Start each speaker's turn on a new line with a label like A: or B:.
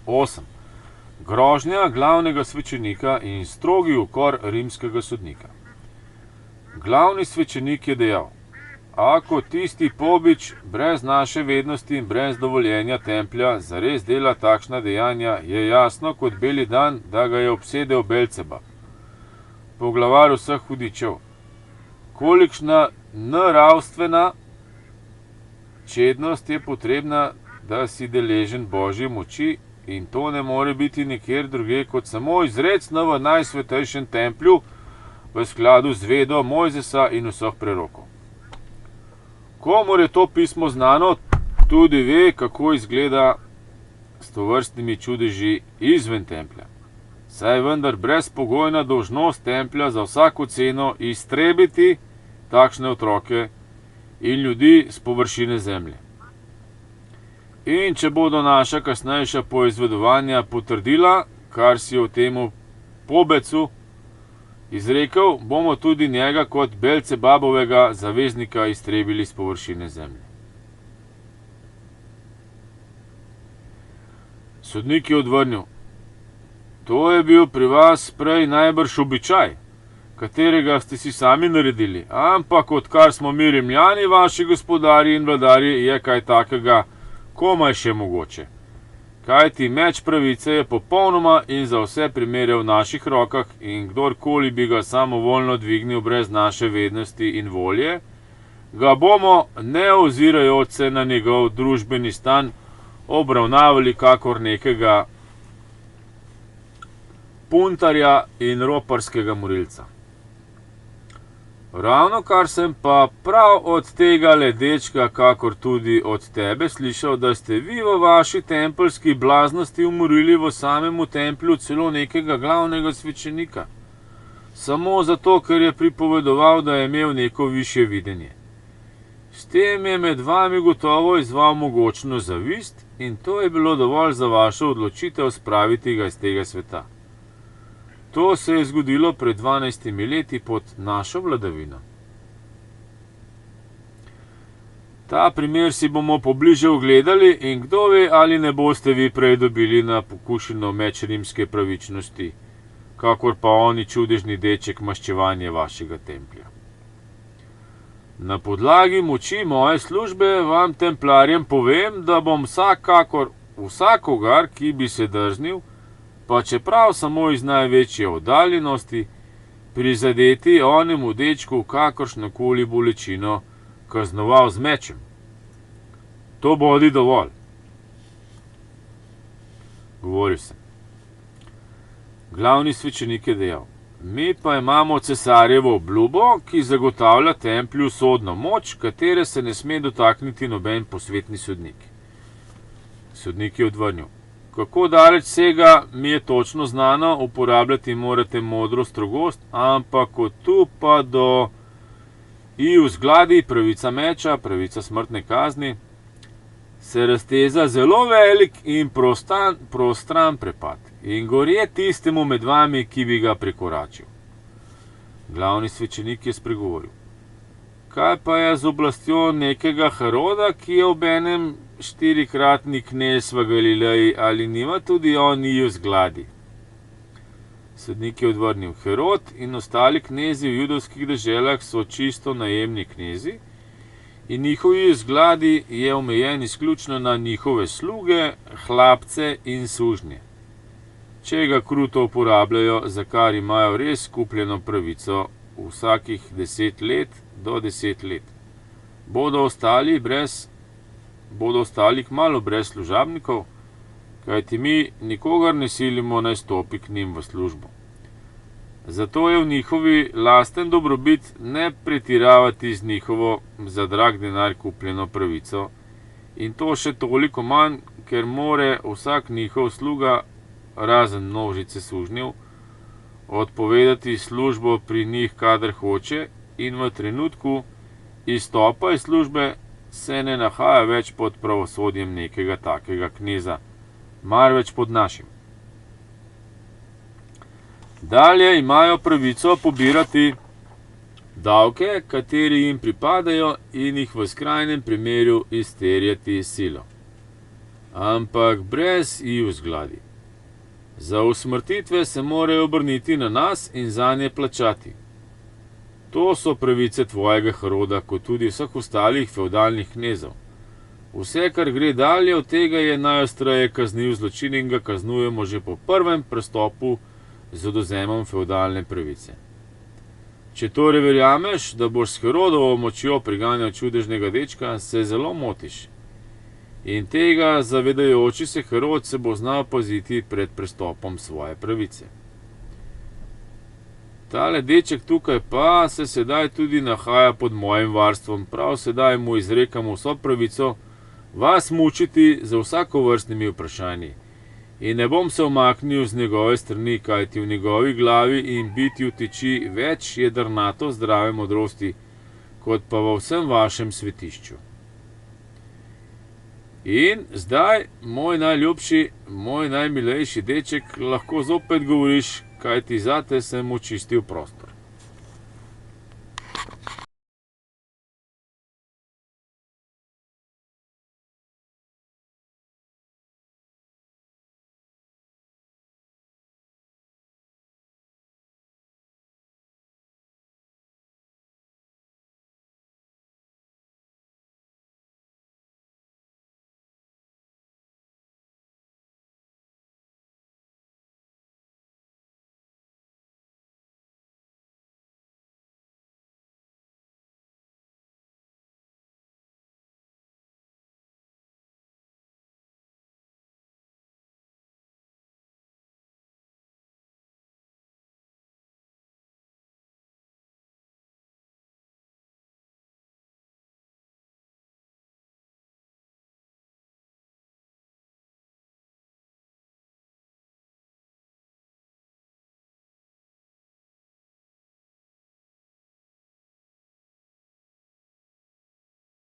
A: 8. Grožnja glavnega svečenika in strogi ukor rimskega sodnika. Glavni svečenik je dejal: Ako tisti pobič brez naše vednosti in brez dovoljenja templja zares dela takšna dejanja, je jasno kot beli dan, da ga je obsedel Belcebab, poglavar vseh hudičev. Kolikšna nravstvena čednost je potrebna, da si deležen Božje moči, in to ne more biti nikjer druge kot samo izrecno v najsvetejšem templju v skladu z vedo Mojzesa in vseh prerokov. Komur je to pismo znano, tudi ve, kako izgleda s tovrstnimi čudeži izven templja. Saj je vendar brezpogojna dolžnost templja za vsako ceno iztrebiti takšne otroke in ljudi s površine zemlje. In če bodo naša kasnejša poizvedovanja potrdila, kar si o temu pobecu izrekel, bomo tudi njega kot Belcebabovega zaveznika iztrebili s površine zemlje. Sodnik je odvrnil: To je bil pri vas prej najbrž običaj, katerega ste si sami naredili, ampak odkar smo mi Rimljani, vaši gospodarji in vladarji, je kaj takega komaj še mogoče. Kajti meč pravice je popolnoma in za vse primere v naših rokah, in kdorkoli bi ga samovoljno dvignil brez naše vednosti in volje, ga bomo, ne ozirajoč se na njegov družbeni stan, obravnavali kakor nekega puntarja in roparskega morilca. Ravno kar sem pa prav od tega dečka, kakor tudi od tebe, slišal, da ste vi v vaši tempeljski blaznosti umorili v samemu templju celo nekega glavnega svečenika. Samo zato, ker je pripovedoval, da je imel neko višje videnje. S tem je med vami gotovo izzval mogočno zavist in to je bilo dovolj za vašo odločitev spraviti ga iz tega sveta. To se je zgodilo pred 12 leti pod našo vladavino. Ta primer si bomo pobliže ogledali in kdo ve, ali ne boste vi prej dobili na pokušino meč rimske pravičnosti, kakor pa oni čudežni deček maščevanje vašega templja. Na podlagi moči moje službe vam templarjem povem, da bom vsakogar, ki bi se drznil, pa čeprav samo iz največje oddaljenosti, prizadeti onemu dečku kakršnokoli bolečino kaznoval z mečem. To bodi dovolj. Govoril sem. Glavni svečenik je dejal: Mi pa imamo cesarjevo obljubo, ki zagotavlja templju sodno moč, katere se ne sme dotakniti noben posvetni sodnik. Sodnik je odvrnil: Kako daleč sega, mi je točno znano, uporabljati morate modro strogost, ampak od tu pa do v zgladi pravica meča, pravica smrtne kazni, se razteza zelo velik in prostran prepad in gorje tistemu med vami, ki bi ga prekoračil. Glavni svečenik je spregovoril: Kaj pa je z oblastjo nekega Heroda, ki je obenem 4-kratni knez v Galileji, ali nima tudi on v zgladi? Sodnik je odvrnil: Herod in ostali knezi v judovskih deželah so čisto najemni knezi in njihovi zgladi je omejen izključno na njihove sluge, hlapce in sužnje. Če ga kruto uporabljajo, za kar imajo res kupljeno pravico vsakih 10 let do 10 let, bodo ostali kmalu brez služabnikov, kajti mi nikogar ne silimo naj stopi k njim v službo. Zato je v njihovi lasten dobrobit ne pretiravati z njihovo za drag denar kupljeno pravico, in to še toliko manj, ker more vsak njihov sluga, razen množice sužnjev, odpovedati službo pri njih, kadar hoče, in v trenutku izstopa iz službe se ne nahaja več pod pravosodjem nekega takega kneza, marveč pod našim. Dalje imajo pravico pobirati davke, kateri jim pripadajo, in jih v skrajnem primeru izterjati silo. ampak brez iju zgladi. Za usmrtitve se morajo obrniti na nas in zanje plačati. To so pravice tvojega Heroda, kot tudi vseh ostalih fevdalnih knezov. Vse, kar gre dalje od tega, je najostreje kazniv zločin in ga kaznujemo že po prvem prestopu z odvzemom fevdalne pravice. Če torej verjameš, da boš s Herodovo močjo priganjal čudežnega dečka, se zelo motiš. In tega zavedajoči se Herod se bo znal paziti pred prestopom svoje pravice. Tale deček tukaj pa se sedaj tudi nahaja pod mojim varstvom, prav sedaj mu izrekam vso pravico vas mučiti z vsakovrstnimi vprašanji. In ne bom se umaknil z njegove strani, kajti v njegovi glavi in bitju tiči več jedrnato zdrave modrosti, kot pa v vsem vašem svetišču. In zdaj, moj najljubši, moj najmilejši deček, lahko zopet govoriš, kajti zate sem očistil prostor.